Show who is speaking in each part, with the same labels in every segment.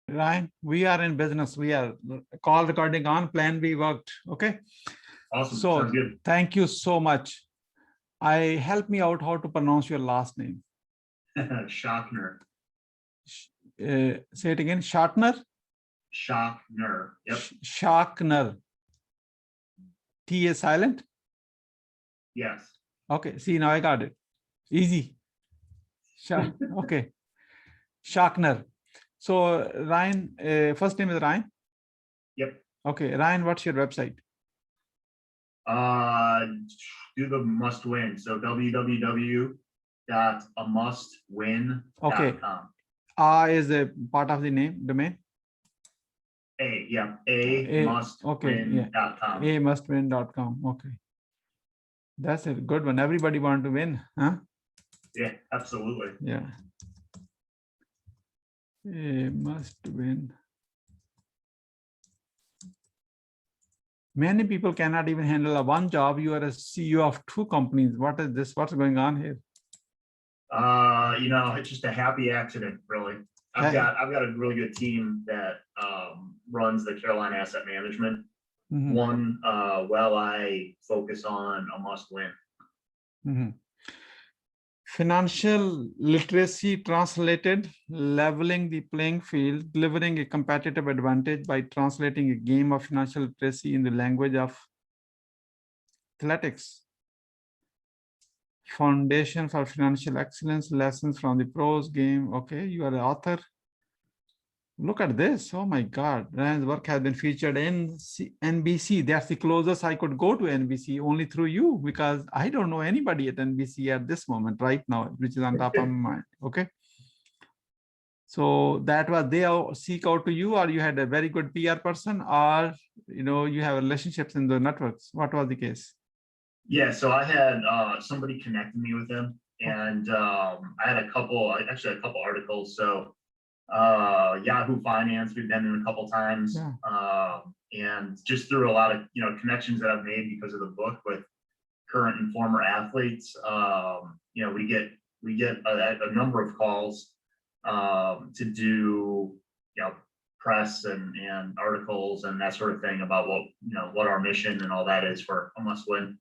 Speaker 1: Ryan, we are in business. We are call recording on, plan B worked. Okay.
Speaker 2: Awesome.
Speaker 1: So
Speaker 2: Sounds good.
Speaker 1: thank you so much. Help me out how to pronounce your last name.
Speaker 2: Schachtner.
Speaker 1: Say it again. Schachtner?
Speaker 2: Schachtner. Yep.
Speaker 1: Schachtner. T is silent?
Speaker 2: Yes.
Speaker 1: Okay. See, now I got it. Easy. Okay. Schachtner. So Ryan, first name is Ryan?
Speaker 2: Yep.
Speaker 1: Okay. Ryan, what's your website?
Speaker 2: Do the must win. So www.amustwin.com.
Speaker 1: Okay. Is a part of the name, domain?
Speaker 2: mustwin.com.
Speaker 1: mustwin.com. Okay. That's a good one. Everybody want to win, huh?
Speaker 2: Yeah, absolutely.
Speaker 1: Yeah. A must win. Many people cannot even handle one job. You are a CEO of 2 companies. What is this? What's going on here?
Speaker 2: It's just a happy accident, really. I've got a really good team that runs the Carolina Asset Management. One, I focus on a must win.
Speaker 1: Financial literacy translated, leveling the playing field, delivering a competitive advantage by translating a game of financial literacy in the language of athletics. Foundation for financial excellence, lessons from the pros game. Okay, you are the author. Look at this. Oh my God. Ryan's work has been featured in NBC. That's the closest I could go to NBC, only through you, because I don't know anybody at NBC at this moment right now, which is on top of my mind. Okay. So that was they seek out to you, or you had a very good PR person, or you have relationships in the networks. What was the case?
Speaker 2: Yeah, so I had somebody connected me with him, and I had a couple articles. So Yahoo Finance, we've been in a couple times, and just through a lot of connections that I've made because of the book with current and former athletes. We get a number of calls to do press and articles and that sort of thing about what our mission and all that is for a must win.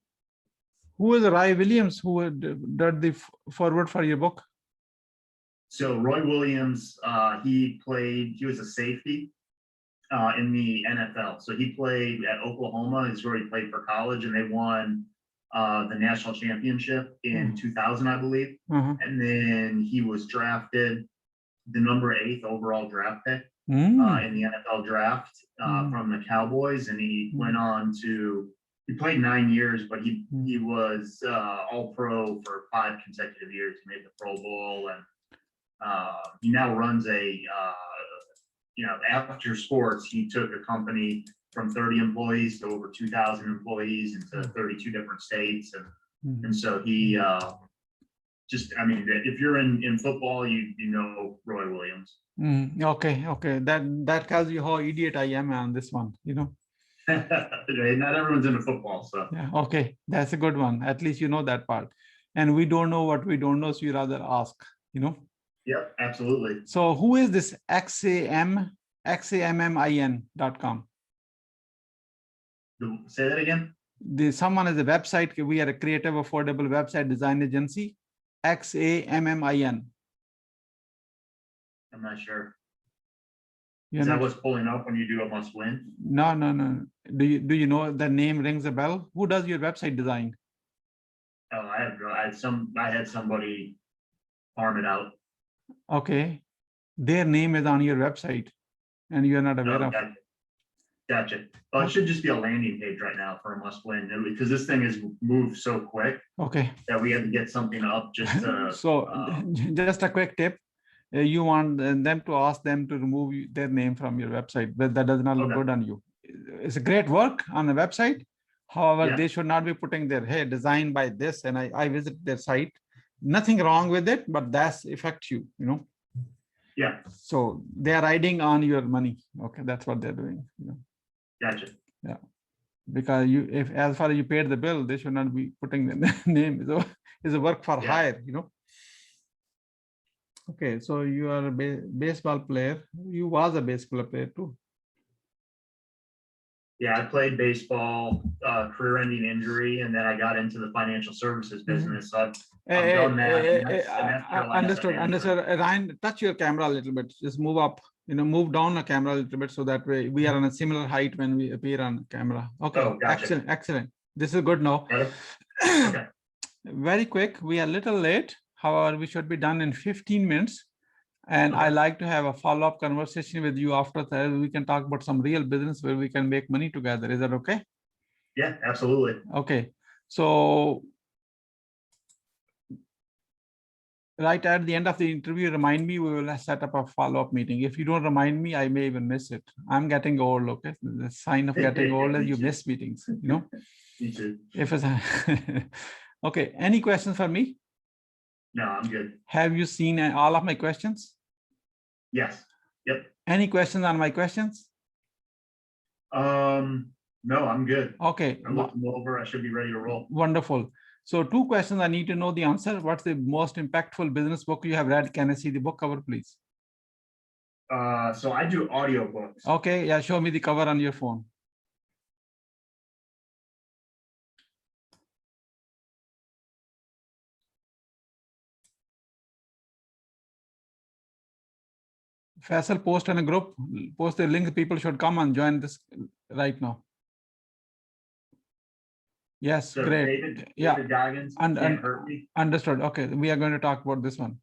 Speaker 1: Who is Roy Williams who did the forward for your book?
Speaker 2: So Roy Williams, he was a safety in the NFL. So he played at Oklahoma, is where he played for college, and they won the national championship in 2000, I believe. And then he was drafted the number 8th overall draft pick in the NFL draft from the Cowboys. And he went on he played 9 years, but he was all pro for 5 consecutive years. He made the Pro Bowl, and he now runs after sports, he took a company from 30 employees to over 2,000 employees into 32 different states. And so he if you're in football, you know Roy Williams.
Speaker 1: Okay. That tells you how idiot I am on this one,
Speaker 2: Not everyone's into football, so.
Speaker 1: Yeah, okay, that's a good one. At least you know that part. And we don't know what we don't know, so you rather ask,
Speaker 2: Yep, absolutely.
Speaker 1: So who is this xammin.com?
Speaker 2: Say that again?
Speaker 1: Someone is a website. We are a creative, affordable website design agency. XAMMIN.
Speaker 2: I'm not sure. Is that what's pulling up when you do a must win?
Speaker 1: No. Do you know the name rings a bell? Who does your website design?
Speaker 2: Oh, I had somebody farm it out.
Speaker 1: Okay. Their name is on your website and you're not aware of.
Speaker 2: Gotcha. Well, it should just be a landing page right now for a must win, because this thing has moved so quick.
Speaker 1: Okay.
Speaker 2: That we had to get something up just to.
Speaker 1: So just a quick tip. You want them to ask them to remove their name from your website, but that does not look good on you. It's a great work on the website. However, they should not be putting their, hey, designed by this, and I visit their site. Nothing wrong with it, but that's affects you,
Speaker 2: Yeah.
Speaker 1: So they are riding on your money. Okay, that's what they're doing.
Speaker 2: Gotcha.
Speaker 1: Yeah. Because if as far as you paid the bill, they should not be putting the name. So it's a work for hire, Okay, so you are a baseball player. You was a baseball player too.
Speaker 2: Yeah, I played baseball, career-ending injury, and then I got into the financial services business. So I've done that, and that's where like
Speaker 1: Understood. Understood. Ryan, touch your camera a little bit. Just move up. Move down the camera a little bit so that way we are on a similar height when we appear on camera. Okay.
Speaker 2: Oh, gotcha.
Speaker 1: Excellent. Excellent. This is good now.
Speaker 2: Okay.
Speaker 1: Very quick. We are a little late. However, we should be done in 15 minutes. And I like to have a follow-up conversation with you after that. We can talk about some real business where we can make money together. Is that okay?
Speaker 2: Yeah, absolutely.
Speaker 1: Okay. So right at the end of the interview, remind me, we will set up a follow-up meeting. If you don't remind me, I may even miss it. I'm getting old, okay? The sign of getting older, you miss meetings,
Speaker 2: Me too.
Speaker 1: If it's okay, any questions for me?
Speaker 2: No, I'm good.
Speaker 1: Have you seen all of my questions?
Speaker 2: Yes. Yep.
Speaker 1: Any questions on my questions?
Speaker 2: No, I'm good.
Speaker 1: Okay.
Speaker 2: I'm looking over. I should be ready to roll.
Speaker 1: Wonderful. So 2 questions I need to know the answer. What's the most impactful business book you have read? Can I see the book cover, please?
Speaker 2: So I do audiobooks.
Speaker 1: Okay. Yeah. Show me the cover on your phone. Faisal, post in a group, post the link. People should come and join this right now. Yes,
Speaker 2: So
Speaker 1: great.
Speaker 2: David Goggins, Can't Hurt Me.
Speaker 1: Understood. Okay, we are going to talk about this one.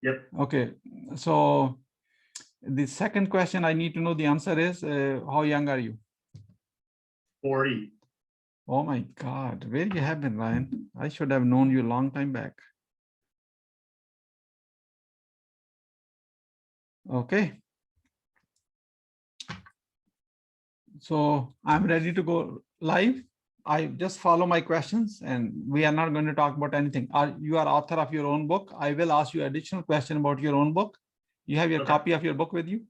Speaker 2: Yep.
Speaker 1: Okay, so the second question I need to know the answer is, how young are you?
Speaker 2: 40.
Speaker 1: Oh my God, where you have been, Ryan? I should have known you a long time back. Okay. So I'm ready to go live. I just follow my questions and we are not going to talk about anything. You are author of your own book. I will ask you additional question about your own book. You have your copy of your book with you?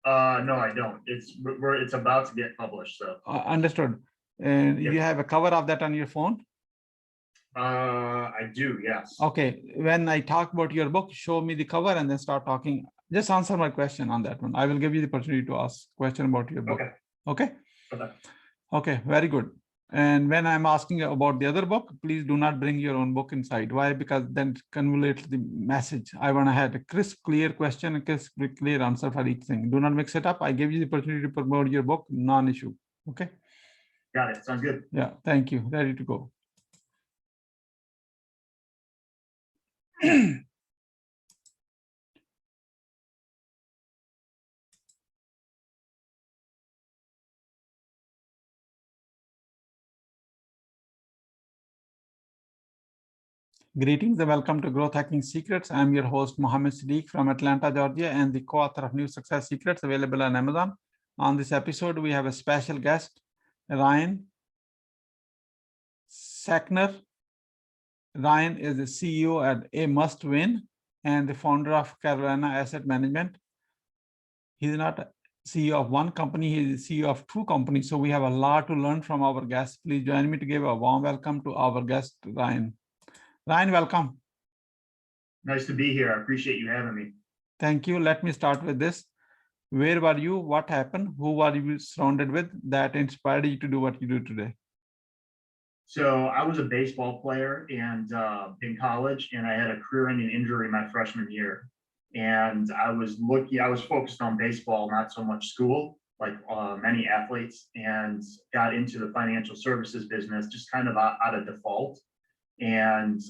Speaker 2: No, I don't. It's about to get published. So
Speaker 1: understood. And you have a cover of that on your phone?
Speaker 2: I do, yes.
Speaker 1: Okay. When I talk about your book, show me the cover and then start talking. Just answer my question on that one. I will give you the opportunity to ask question about your book. Okay. Okay. Very good. And when I'm asking about the other book, please do not bring your own book inside. Why? Because then it convolutes the message. I want to have a crisp, clear question, a crisp, clear answer for each thing. Do not mix it up. I give you the opportunity to promote your book, non-issue. Okay.
Speaker 2: Got it. Sounds good.
Speaker 1: Yeah. Thank you. Ready to go. Greetings and welcome to Growth Hacking Secrets. I'm your host, Mohammed Siddique from Atlanta, Georgia, and the co-author of New Success Secrets, available on Amazon. On this episode, we have a special guest, Ryan Schachtner. Ryan is the CEO at A Must Win and the founder of Carolina Asset Management. He's not CEO of one company, he's the CEO of 2 companies. So we have a lot to learn from our guest. Please join me to give a warm welcome to our guest, Ryan. Ryan, welcome.
Speaker 2: Nice to be here. I appreciate you having me.
Speaker 1: Thank you. Let me start with this. Where were you? What happened? Who were you surrounded with that inspired you to do what you do today?
Speaker 2: So I was a baseball player and in college, and I had a career-ending injury my freshman year. And I was focused on baseball, not so much school, like many athletes, and got into the financial services business just kind of out of default, and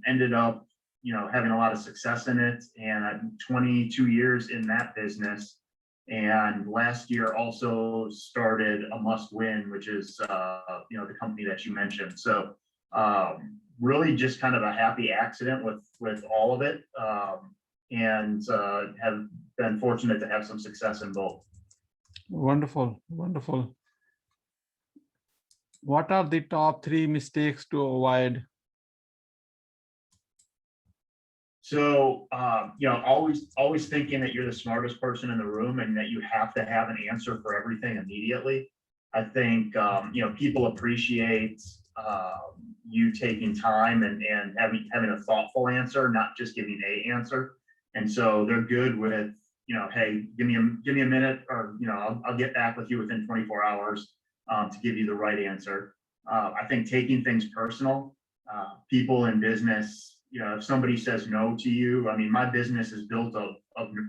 Speaker 2: ended up, having a lot of success in it. And I'm 22 years in that business. And last year also started A Must Win, which is, the company that you mentioned. So really just kind of a happy accident with all of it. And have been fortunate to have some success in both. Wonderful.
Speaker 1: Wonderful. What are the top 3 mistakes to avoid?
Speaker 2: So, always thinking that you're the smartest person in the room and that you have to have an answer for everything immediately. I think, people appreciate, you taking time and having a thoughtful answer, not just giving a answer. And so they're good with, hey, give me a minute, or I'll get back with you within 24 hours to give you the right answer. I think taking things personal, people in business, if somebody says no to you, I mean, my business is built of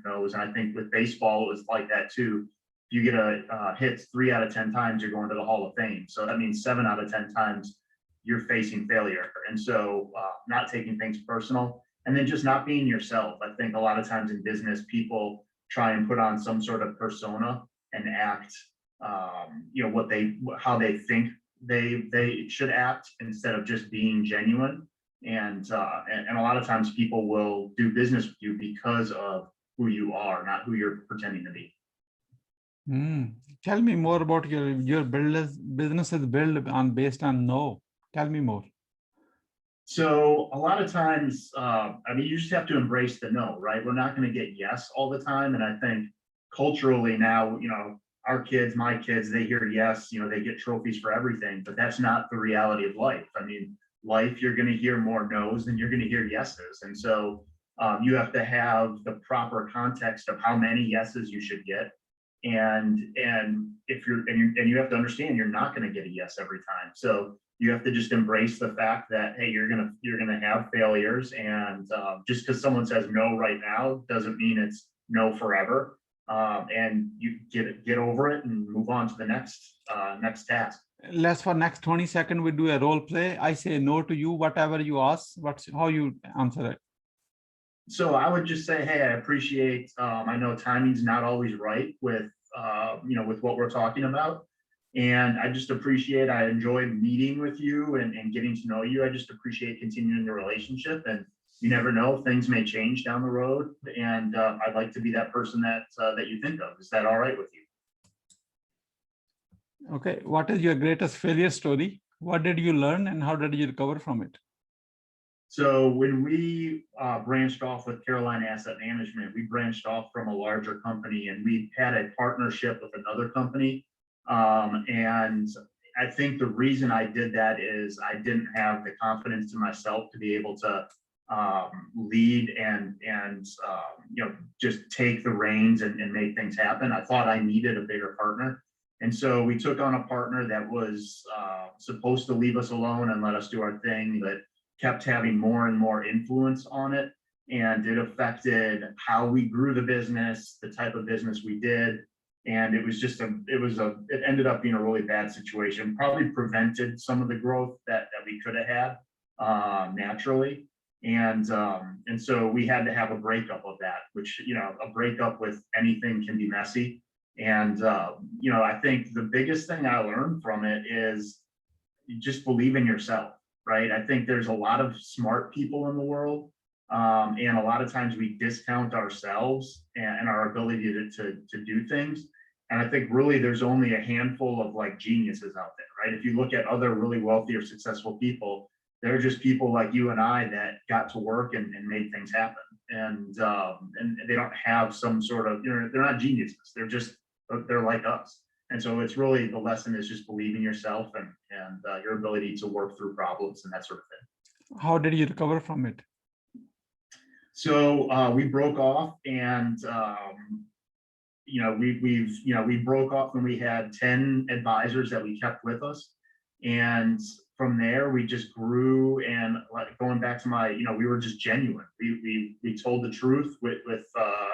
Speaker 2: no's, and I think with baseball it was like that too. If you get a hits 3 out of 10 times, you're going to the Hall of Fame. So that means 7 out of 10 times you're facing failure. And so not taking things personal, and then just not being yourself. I think a lot of times in business, people try and put on some sort of persona and act, how they think they should act, instead of just being genuine. And a lot of times people will do business with you because of who you are, not who you're pretending to be.
Speaker 1: Tell me more about your business is built on based on no. Tell me more.
Speaker 2: So a lot of times, you just have to embrace the no, right? We're not going to get yes all the time. And I think culturally now, our kids, my kids, they hear yes, they get trophies for everything, but that's not the reality of life. I mean, life, you're going to hear more no's than you're going to hear yeses. And so you have to have the proper context of how many yeses you should get. And if you have to understand, you're not going to get a yes every time. So you have to just embrace the fact that, hey, you're gonna have failures, and just because someone says no right now doesn't mean it's no forever. And you get over it and move on to the next task.
Speaker 1: Let's for next 20 seconds we do a role play. I say no to you, whatever you ask. How you answer it?
Speaker 2: So I would just say, hey, I appreciate. I know timing's not always right with with what we're talking about. And I just appreciate, I enjoy meeting with you and getting to know you. I just appreciate continuing the relationship, and you never know, things may change down the road. And I'd like to be that person that you think of. Is that all right with you?
Speaker 1: Okay. What is your greatest failure story? What did you learn and how did you recover from it?
Speaker 2: So when we branched off with Caroline Asset Management, we branched off from a larger company, and we had a partnership with another company. And I think the reason I did that is I didn't have the confidence in myself to be able to lead and just take the reins and make things happen. I thought I needed a bigger partner. And so we took on a partner that was supposed to leave us alone and let us do our thing, but kept having more and more influence on it. And it affected how we grew the business, the type of business we did. And it was just it ended up being a really bad situation, probably prevented some of the growth that we could have had naturally. And so we had to have a breakup of that, which, a breakup with anything can be messy. And, I think the biggest thing I learned from it is you just believe in yourself, right? I think there's a lot of smart people in the world. And a lot of times we discount ourselves and our ability to do things. And I think really there's only a handful of like geniuses out there, right? If you look at other really wealthy or successful people, they're just people like you and I that got to work and made things happen. And they don't have some sort of, they're not geniuses. They're like us. And so it's really, the lesson is just believe in yourself and your ability to work through problems and that sort of thing.
Speaker 1: How did you recover from it?
Speaker 2: So we broke off, and we broke off when we had 10 advisors that we kept with us. And from there, we just grew. And like going back to we were just genuine. We told the truth with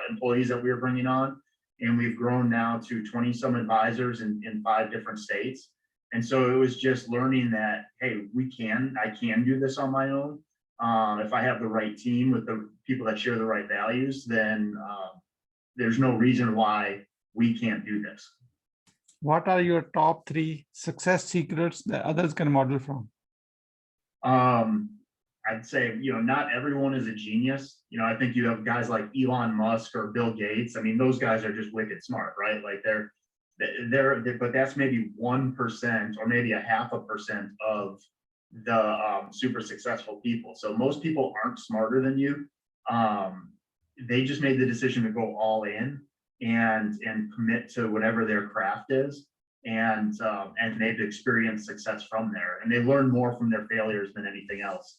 Speaker 2: employees that we were bringing on. And we've grown now to 20 some advisors in 5 different states. And so it was just learning that, hey, I can do this on my own. If I have the right team with the people that share the right values, then there's no reason why we can't do this.
Speaker 1: What are your top 3 success secrets that others can model from?
Speaker 2: I'd say, not everyone is a genius. I think you have guys like Elon Musk or Bill Gates. I mean, those guys are just wicked smart, right? Like but that's maybe 1% or maybe 0.5% of the super successful people. So most people aren't smarter than you. They just made the decision to go all in and commit to whatever their craft is. and they've experienced success from there, and they learn more from their failures than anything else.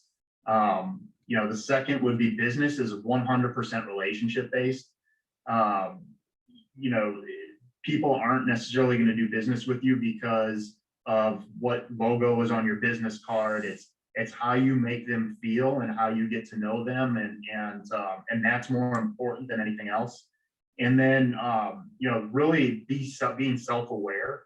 Speaker 2: You know, the second would be business is 100% relationship based. You know, people aren't necessarily going to do business with you because of what logo is on your business card. It's how you make them feel and how you get to know them, and that's more important than anything else. And then you know, really being self-aware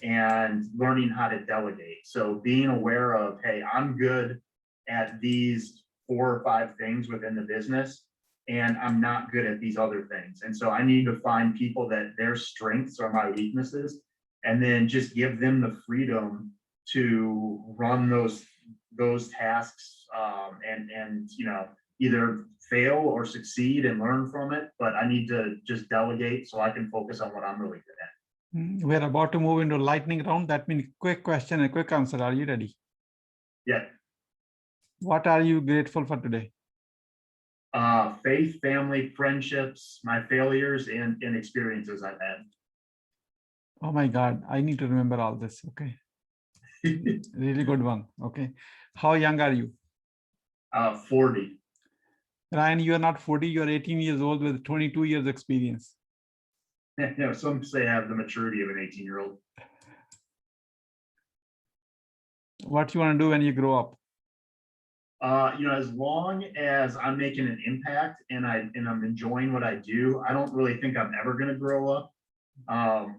Speaker 2: and learning how to delegate. So being aware of, hey, I'm good at these 4 or 5 things within the business, and I'm not good at these other things. And so I need to find people that their strengths are my weaknesses, and then just give them the freedom to run those tasks, and you know, either fail or succeed and learn from it. But I need to just delegate so I can focus on what I'm really good at.
Speaker 1: We're about to move into lightning round. That means quick question and quick answer. Are you ready?
Speaker 2: Yeah.
Speaker 1: What are you grateful for today?
Speaker 2: Faith, family, friendships, my failures, and experiences I've had.
Speaker 1: Oh my God, I need to remember all this. Okay. Really good one. Okay. How young are you?
Speaker 2: 40.
Speaker 1: Ryan, you are not 40, you are 18 years old with 22 years experience.
Speaker 2: You know, some say I have the maturity of an 18-year-old.
Speaker 1: What you want to do when you grow up?
Speaker 2: You know, as long as I'm making an impact and I'm enjoying what I do, I don't really think I'm ever going to grow up.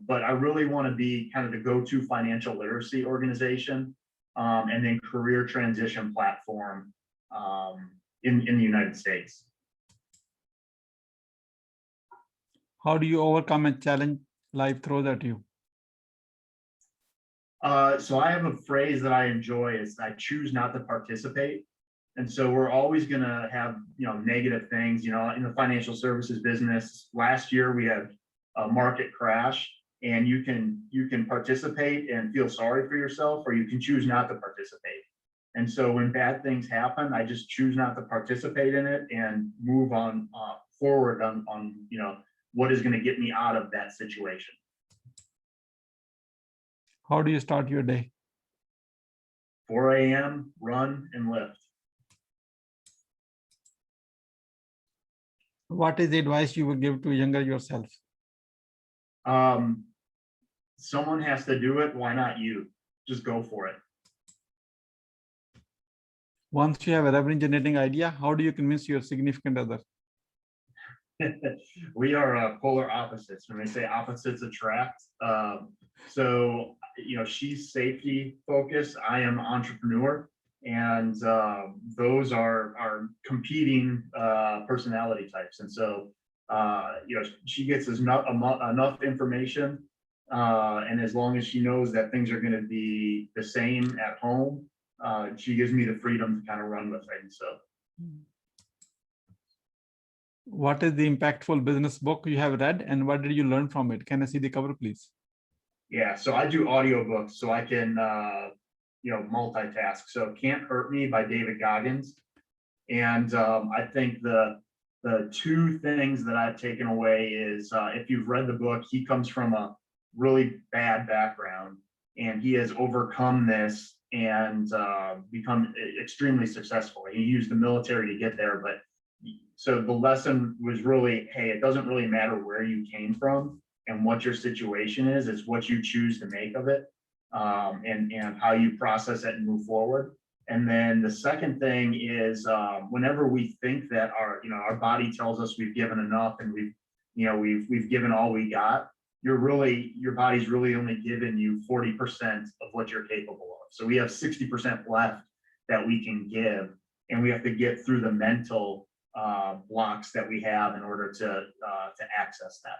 Speaker 2: But I really want to be kind of the go-to financial literacy organization, and then career transition platform in the United States.
Speaker 1: How do you overcome a challenge life throws at you?
Speaker 2: So I have a phrase that I enjoy is I choose not to participate. And so we're always going to have, you know, negative things, you know, in the financial services business. Last year we had a market crash, and you can participate and feel sorry for yourself, or you can choose not to participate. And so when bad things happen, I just choose not to participate in it and move on forward on, you know, what is going to get me out of that situation.
Speaker 1: How do you start your day?
Speaker 2: 4 a.m., run and lift.
Speaker 1: What is the advice you would give to younger yourself?
Speaker 2: Someone has to do it. Why not you? Just go for it.
Speaker 1: Once you have a revenue generating idea, how do you convince your significant other?
Speaker 2: We are polar opposites. When they say opposites attract, so you know, she's safety focused, I am entrepreneur, and those are competing personality types. And so you know, she gets enough information, and as long as she knows that things are going to be the same at home, she gives me the freedom to kind of run with it. And so.
Speaker 1: What is the impactful business book you have read, and what did you learn from it? Can I see the cover, please?
Speaker 2: Yeah, so I do audiobooks, so I can you know, multitask. So Can't Hurt Me by David Goggins. And I think the 2 things that I've taken away is, if you've read the book, he comes from a really bad background, and he has overcome this and become extremely successful. He used the military to get there, but so the lesson was really, hey, it doesn't really matter where you came from and what your situation is, it's what you choose to make of it, and how you process it and move forward. And then the second thing is, whenever we think that our body tells us we've given enough and we've given all we got, your body's really only given you 40% of what you're capable of. So we have 60% left that we can give, and we have to get through the mental blocks that we have in order to access that.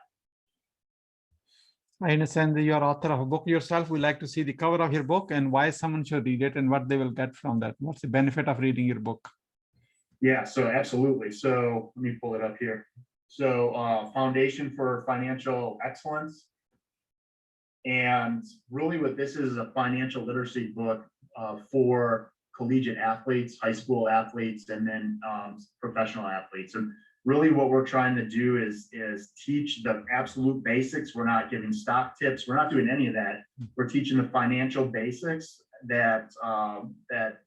Speaker 1: I understand that you are author of a book yourself. We like to see the cover of your book and why someone should read it and what they will get from that. What's the benefit of reading your book?
Speaker 2: Yeah, so absolutely. So let me pull it up here. So Foundation for Financial Excellence. And really what this is a financial literacy book for collegiate athletes, high school athletes, and then professional athletes. And really what we're trying to do is teach the absolute basics. We're not giving stock tips. We're not doing any of that. We're teaching the financial basics that that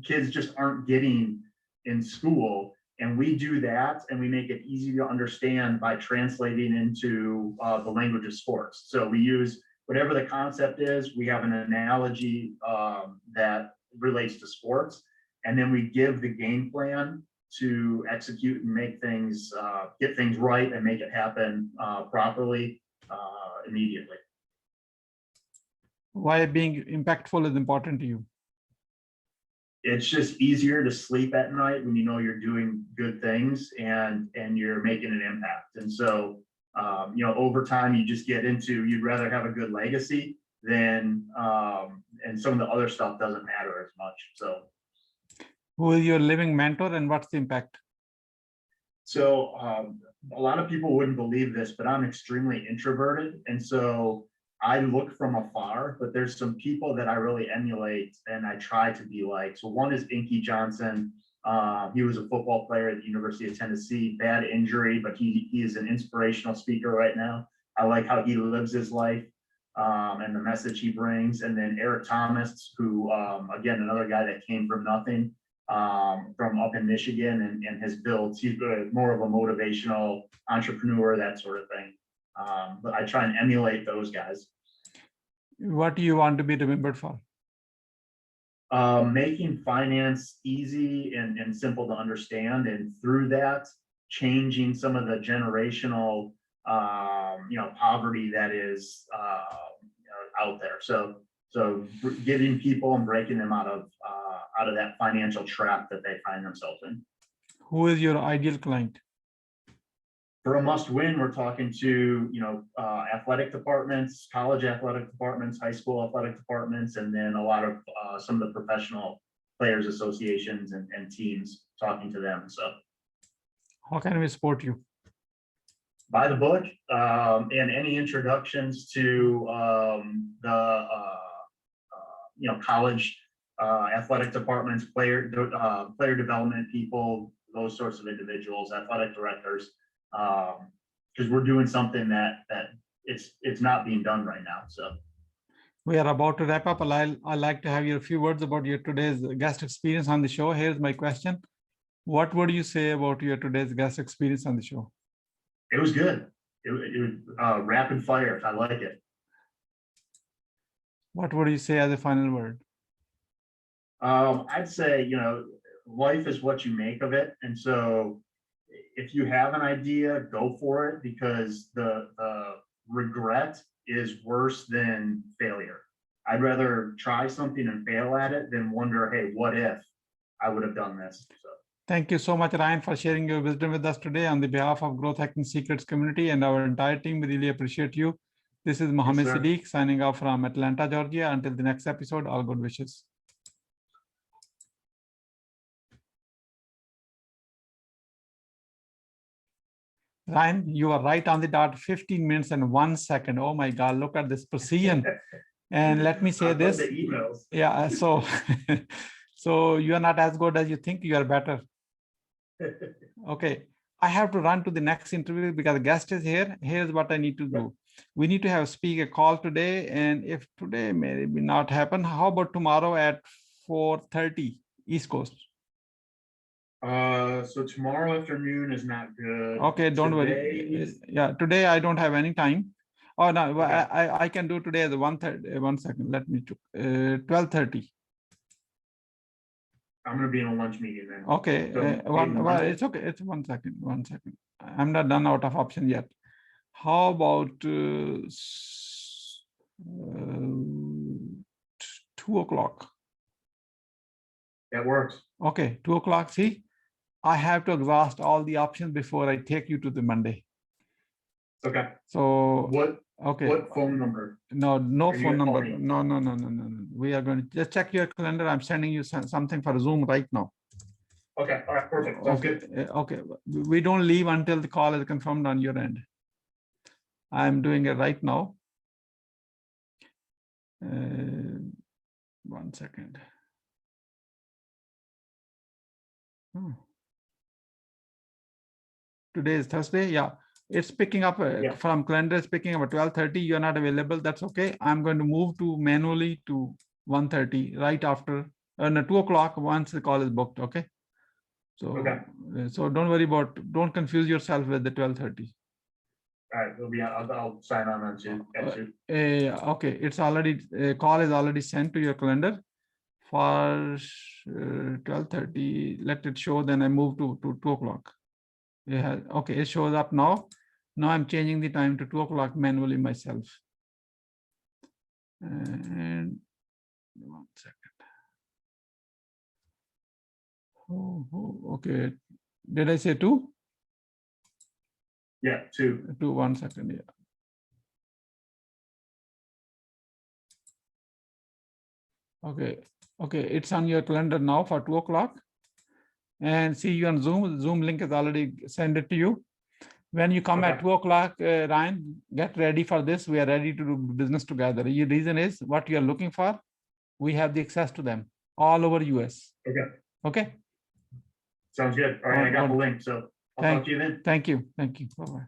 Speaker 2: kids just aren't getting in school. And we do that, and we make it easy to understand by translating into the language of sports. So we use whatever the concept is. We have an analogy that relates to sports, and then we give the game plan to execute and make things, get things right and make it happen properly immediately.
Speaker 1: Why being impactful is important to you?
Speaker 2: It's just easier to sleep at night when you know you're doing good things and you're making an impact. And so, you know, over time, you just get into, you'd rather have a good legacy than, and some of the other stuff doesn't matter as much. So,
Speaker 1: who is your living mentor and what's the impact?
Speaker 2: so a lot of people wouldn't believe this, but I'm extremely introverted. And so I look from afar, but there's some people that I really emulate and I try to be like. So one is Inky Johnson. He was a football player at the University of Tennessee, bad injury, but he is an inspirational speaker right now. I like how he lives his life and the message he brings. And then Eric Thomas, who, again, another guy that came from nothing, from up in Michigan and has built, he's more of a motivational entrepreneur, that sort of thing. But I try and emulate those guys.
Speaker 1: What do you want to be remembered for?
Speaker 2: Making finance easy and simple to understand, and through that, changing some of the generational, you know, poverty that is out there. So getting people and breaking them out of that financial trap that they find themselves in.
Speaker 1: Who is your ideal client?
Speaker 2: For a must-win, we're talking to, you know, athletic departments, college athletic departments, high school athletic departments, and then a lot of some of the professional players associations and teams, talking to them. So
Speaker 1: how can we support you?
Speaker 2: Buy the book and any introductions to the you know, college athletic departments, player development people, those sorts of individuals, athletic directors. Because we're doing something that it's not being done right now. So
Speaker 1: we are about to wrap up. I'd like to have your few words about your today's guest experience on the show. Here's my question. What would you say about your today's guest experience on the show?
Speaker 2: It was good. It was rapid fire. I like it.
Speaker 1: What would you say as a final word?
Speaker 2: I'd say, you know, life is what you make of it. And so if you have an idea, go for it, because the regret is worse than failure. I'd rather try something and fail at it than wonder, hey, what if I would have done this? So.
Speaker 1: Thank you so much, Ryan, for sharing your wisdom with us today. On the behalf of Growth Hacking Secrets community and our entire team, we really appreciate you. This is Mohammed Siddique signing off from Atlanta, Georgia. Until the next episode, all good wishes. Ryan, you are right on the dot, 15 minutes and 1 second. Oh my God, look at this precision. And let me say this. Yeah, so, so you are not as good as you think, you are better. Okay, I have to run to the next interview because the guest is here. Here's what I need to do. We need to have a speaker call today. And if today may not happen, how about tomorrow at 4:30 East Coast?
Speaker 2: So tomorrow afternoon is not good.
Speaker 1: Okay, don't worry. Yeah, today I don't have any time. Oh no, okay. I can do today at 1:30. 1 second, let me 12:30.
Speaker 2: I'm going to be in a lunch meeting then.
Speaker 1: Okay,
Speaker 2: So
Speaker 1: it's okay. It's 1 second. 1 second. I'm not done out of option yet. How about 2 o'clock?
Speaker 2: That works.
Speaker 1: Okay, 2 o'clock. See, I have to exhaust all the options before I take you to the Monday.
Speaker 2: Okay.
Speaker 1: So
Speaker 2: what?
Speaker 1: Okay.
Speaker 2: What phone number?
Speaker 1: No phone number. No. We are going to just check your calendar. I'm sending you something for Zoom right now.
Speaker 2: Okay. All right. Perfect. Sounds good.
Speaker 1: Okay. We don't leave until the call is confirmed on your end. I'm doing it right now. 1 second. today is Thursday. Yeah, it's picking up
Speaker 2: Yeah.
Speaker 1: from calendar. It's picking up at 12:30. You're not available. That's okay. I'm going to move to manually to 1:30 right after no, 2 o'clock once the call is booked. Okay. So,
Speaker 2: Okay.
Speaker 1: so don't worry about. Don't confuse yourself with the 12:30.
Speaker 2: All right, it'll be, I'll sign on that too. Got you.
Speaker 1: Okay, it's already call is already sent to your calendar for 12:30. Let it show. Then I move to 2 o'clock. Yeah. Okay, it shows up now. Now I'm changing the time to 2 o'clock manually myself. And 1 second. Oh, okay. Did I say 2?
Speaker 2: Yeah, 2.
Speaker 1: 2, 1 second. Yeah. Okay. Okay. It's on your calendar now for 2 o'clock. And see you on Zoom. Zoom link is already sent it to you. When you come at
Speaker 2: Okay.
Speaker 1: 2 o'clock, Ryan, get ready for this. We are ready to do business together. The reason is what you are looking for. We have the access to them all over US.
Speaker 2: Okay.
Speaker 1: Okay.
Speaker 2: Sounds good. All right, I got the link, so I'll talk to you then.
Speaker 1: Thank you. Thank you. Bye-bye.